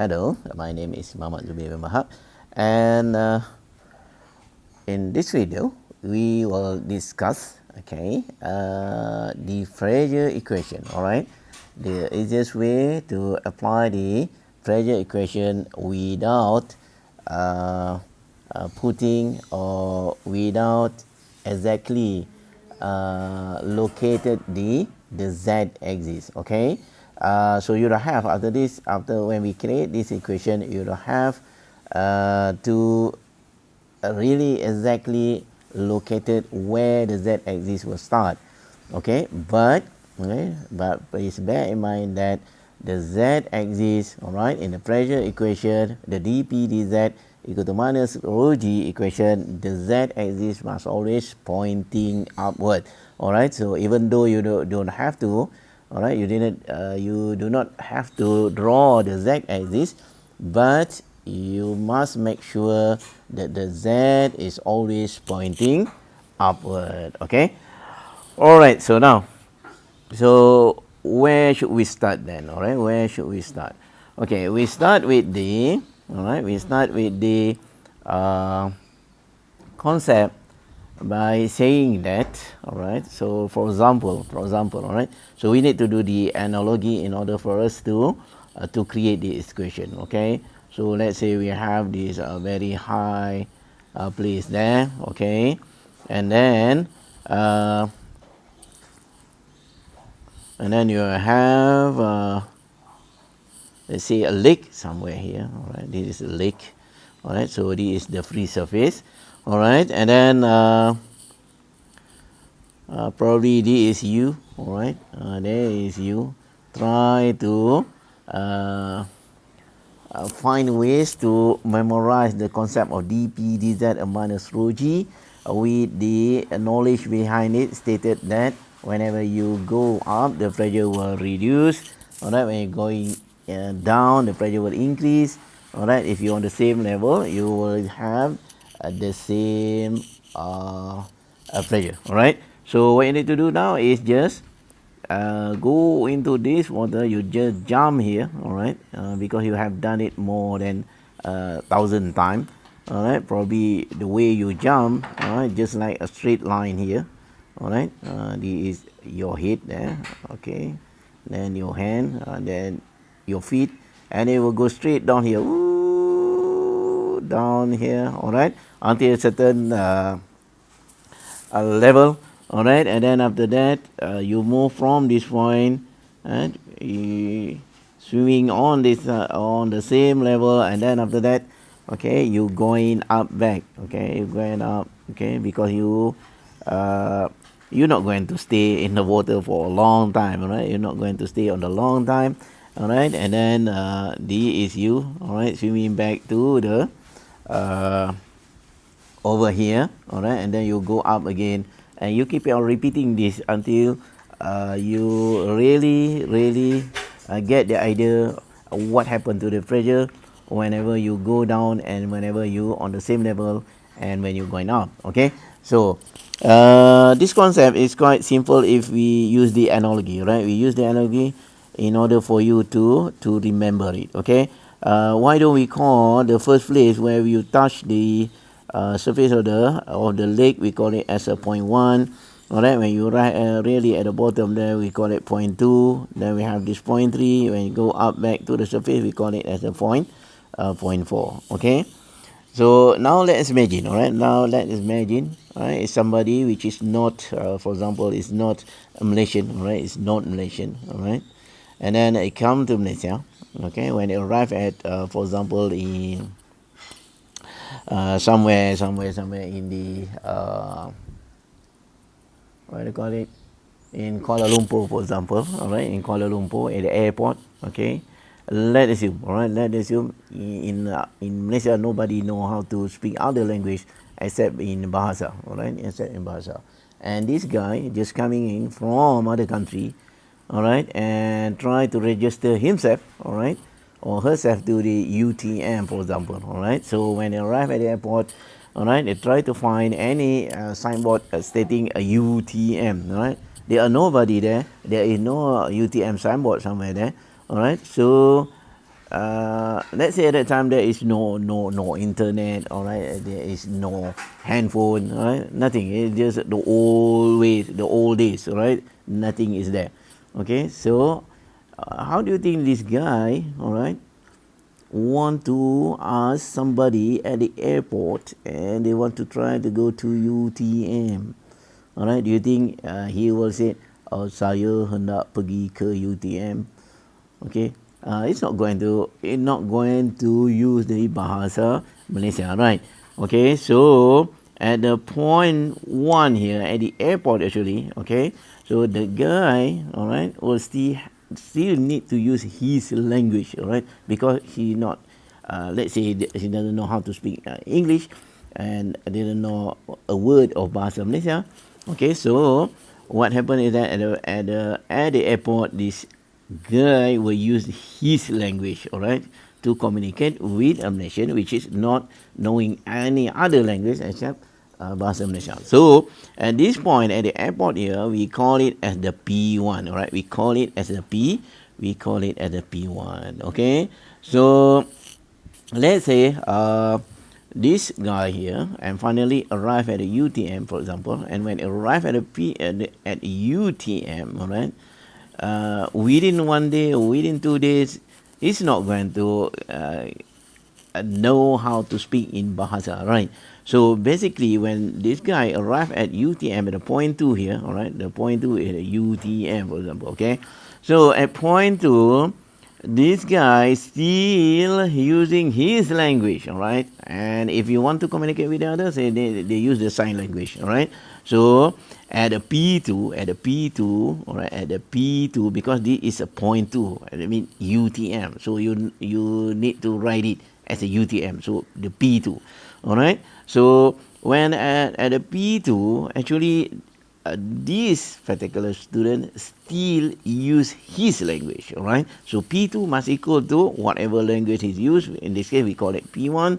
Hello, my name is Muhammad Zubair bin Wahab, and in this video we will discuss the Fraser equation. All right, the easiest way to apply the Fraser equation without putting or without exactly located the z axis. Okay, so you have after when we create this equation, you have to really exactly located where the z axis will start. Okay, but please bear in mind that the z axis, all right, in the pressure equation, the dp dz equal to minus rho g equation, the z axis must always pointing upward. All right, so even though you don't have to, all right, you do not have to draw the z axis, but you must make sure that the z is always pointing upward. Okay, all right, so now, so where should we start then? All right, where should we start? Okay, we start with the, all right, we start with the concept by saying that, all right, so for example, all right, so we need to do the analogy in order for us to create the equation. Okay, so let's say we have this very high place there. Okay, and then you have let's say a lake somewhere here. All right, this is a lake. All right, so this is the free surface. All right, and then probably this is you. All right, there is you. Try to find ways to memorize the concept of dp dz minus rho g with the knowledge behind it stated that whenever you go up, the pressure will reduce. All right, when you're going down, the pressure will increase. All right, if you're on the same level, you will have the same pressure. All right, so what you need to do now is just go into this water. You just jump here. All right, because you have done it more than 1,000 times. All right, probably the way you jump, all right, just like a straight line here. All right, this is your head there. Okay, then your hand, then your feet, and it will go straight down here. Ooh, down here. All right, until a certain level. All right, and then after that you move from this point and swimming on this on the same level, and then after that, okay, you going up back. Okay, you going up. Okay, because you're not going to stay in the water for a long time. All right, you're not going to stay on the long time. All right, and then D is you. All right, swimming back to the over here. All right, and then you go up again, and you keep on repeating this until you really get the idea of what happened to the pressure whenever you go down and whenever you on the same level and when you're going up. Okay, so this concept is quite simple if we use the analogy. Right, we use the analogy in order for you to remember it. Okay, why don't we call the first place where you touch the surface of the lake, we call it as a point 1. All right, when you really at the bottom there, we call it point 2. Then we have this point 3. When you go up back to the surface, we call it as a point 4. Okay, so now let's imagine. All right, now let's imagine, all right, it's somebody which is not, for example, is not a Malaysian. All right, it's not Malaysian. All right, and then it come to Malaysia. Okay, when it arrive at for example in somewhere in the what do you call it, in Kuala Lumpur, for example. All right, in Kuala Lumpur at the airport. Okay, let's assume, all right, let's assume in Malaysia nobody know how to speak other language except in Bahasa. All right, except in Bahasa, and this guy just coming in from other country, all right, and try to register himself, all right, or herself to the UTM, for example. All right, so when they arrive at the airport, all right, they try to find any signboard stating a UTM. All right, there are nobody there. There is no UTM signboard somewhere there. All right, so let's say at that time there is no internet, all right, there is no handphone, all right, nothing. It's just the old ways, the old days, all right, nothing is there. Okay, so how do you think this guy, all right, want to ask somebody at the airport and they want to try to go to UTM? All right, do you think he will say, oh, saya hendak pergi ke UTM? Okay, it's not going to use the bahasa Malaysia, right? Okay, so at the point one here at the airport actually, okay, so the guy, all right, will still need to use his language, all right, because he not, let's say he doesn't know how to speak English and didn't know a word of bahasa Malaysia. Okay, so what happened is that at the airport, this guy will use his language, all right, to communicate with a Malaysian which is not knowing any other language except bahasa Malaysia. So at this point at the airport here, we call it as the P1, all right, we call it as the P1. Okay, so let's say this guy here and finally arrive at the UTM, for example, and when arrive at at UTM, all right, within 1 day or within 2 days, he's not going to know how to speak in Bahasa, right? So basically, when this guy arrived at UTM at the point 2 here, all right, the point 2 is UTM, for example, okay? So at point 2, this guy still using his language, all right? And if you want to communicate with the others, they use the sign language, all right? So at the P2, all right, at the P2, because this is a point 2, I mean UTM, so you need to write it as a UTM, so the P2, all right? So when at the P2, actually this particular student still use his language, all right? So P2 must equal to whatever language is used. In this case, we call it P1,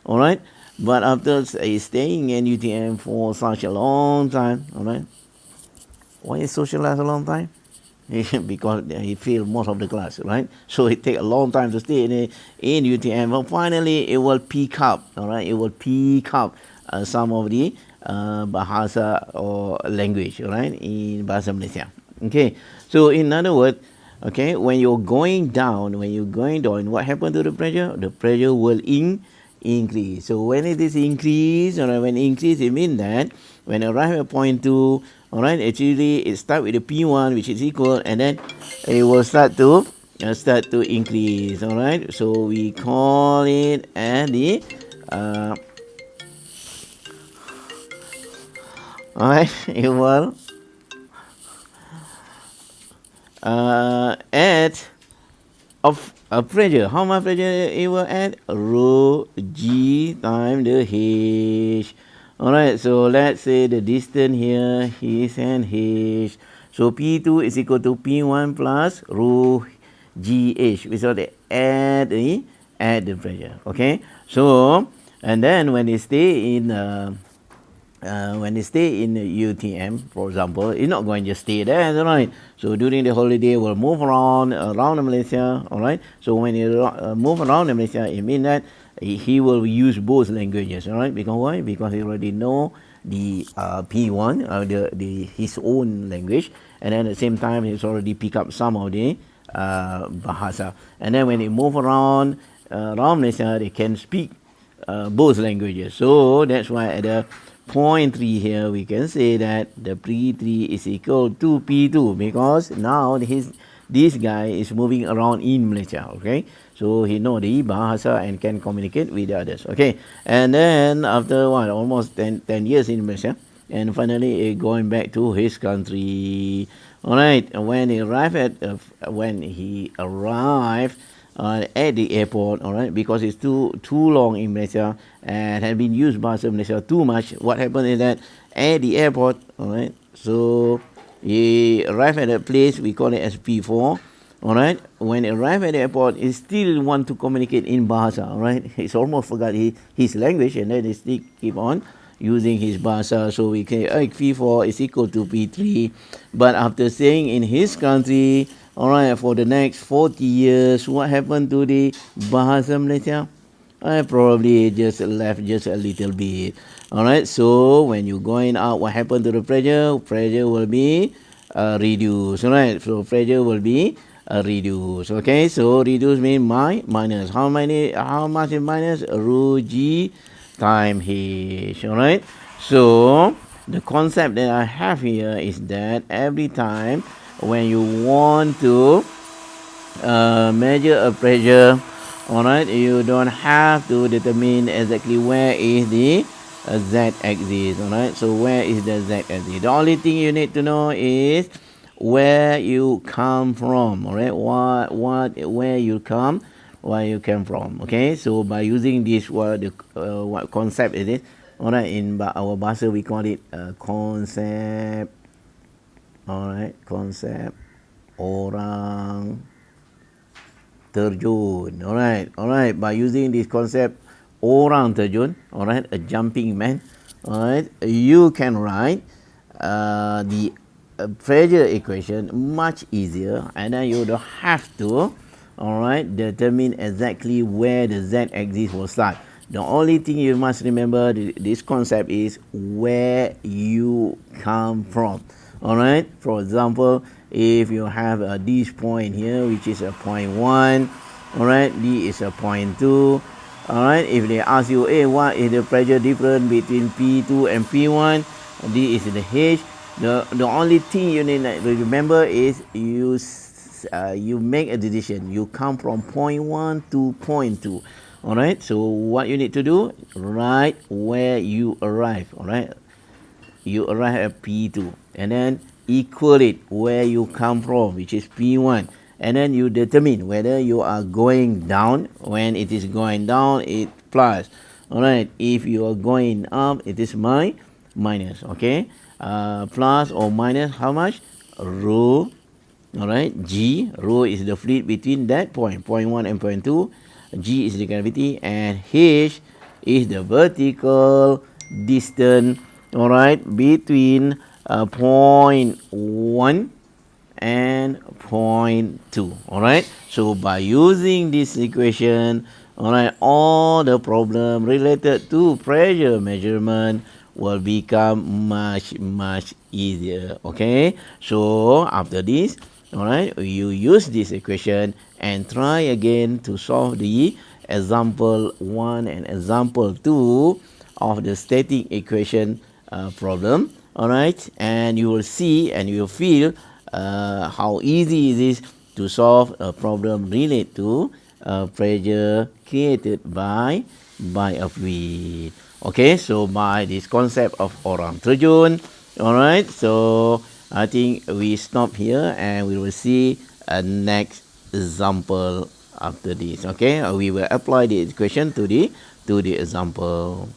all right? But after staying in UTM for such a long time, all right? Why is socialize a long time? Because he failed most of the class, right? So it take a long time to stay in UTM. But finally, it will pick up, all right? It will pick up some of the bahasa or language, right, in bahasa Malaysia. Okay, so in other words, okay, when you're going down, what happened to the pressure? The pressure will increase. So when it is increased, or when increase, it means that when arrive at point 2, all right, actually it start with the P1, which is equal, and then it will start to increase, all right. So we call it as the all right, it will add of a pressure. How much pressure it will add? Rho G times the H. All right, so let's say the distance here is an H. So P2 is equal to P1 plus rho GH. We saw the add the pressure. Okay, so and then when they stay in UTM, for example, it's not going to just stay there, right? So during the holiday, we'll move around Malaysia, all right? So when you move around Malaysia, it means that he will use both languages, all right? Because why? Because he already know the P1, his own language, and then at the same time, he's already pick up some of the bahasa. And then when they move around Malaysia, they can speak both languages. So that's why at the point 3 here, we can say that the P3 is equal to P2 because now this guy is moving around in Malaysia, okay? So he know the bahasa and can communicate with the others, okay? And then after almost 10 years in Malaysia, and finally going back to his country, all right? When he arrived at the airport, all right, because it's too long in Malaysia and had been used bahasa Malaysia too much. What happened is that at the airport, all right, so he arrived at a place we call it as P4, all right. When he arrived at the airport, he still want to communicate in bahasa, all right. He's almost forgot his language, and then he still keep on using his bahasa. So we can P4 is equal to P3, but after staying in his country All right, for the next 40 years, what happened to the Bahasa Malaysia? I probably just left just a little bit. All right, so when you're going out, what happened to the pressure? Pressure will be reduced. All right, so pressure will be reduced. Okay, so reduce means minus. How much is minus? Rho G time H. All right, so the concept that I have here is that every time when you want to measure a pressure, all right, you don't have to determine exactly where is the z-axis. All right, so where is the z-axis? The only thing you need to know is where you come from. All right, where you came from. Okay, so by using this, what concept is it? All right, in our bahasa we call it concept. All right, concept orang terjun. All right. By using this concept, orang terjun, all right, a jumping man, all right, you can write the pressure equation much easier, and then you don't have to, all right, determine exactly where the z-axis will start. The only thing you must remember this concept is where you come from. All right, for example, if you have this point here, which is a point 1, all right, D is a point 2. All right, if they ask you, hey, what is the pressure difference between P2 and P1? D is the H. The only thing you need to remember is you make a decision. You come from point 1 to point 2. All right, so what you need to do, write where you arrive. All right, you arrive at P2 and then equal it where you come from, which is P1, and then you determine whether you are going down. When it is going down, it plus. All right, if you are going up, it is minus. Okay, plus or minus how much? Rho. All right, G, rho is the fluid between that point 1 and point 2. G is the gravity, and H is the vertical distance, all right, between point 1 and point 2. All right, so by using this equation, all right, all the problem related to pressure measurement will become much easier. Okay, so after this, all right, you use this equation and try again to solve the example 1 and example 2 of the static equation problem. All right, and you will see and you will feel how easy it is to solve a problem related to pressure created by a fluid. Okay, so by this concept of orang terjun, all right, so I think we stop here and we will see a next example after this. Okay, we will apply the equation to the example.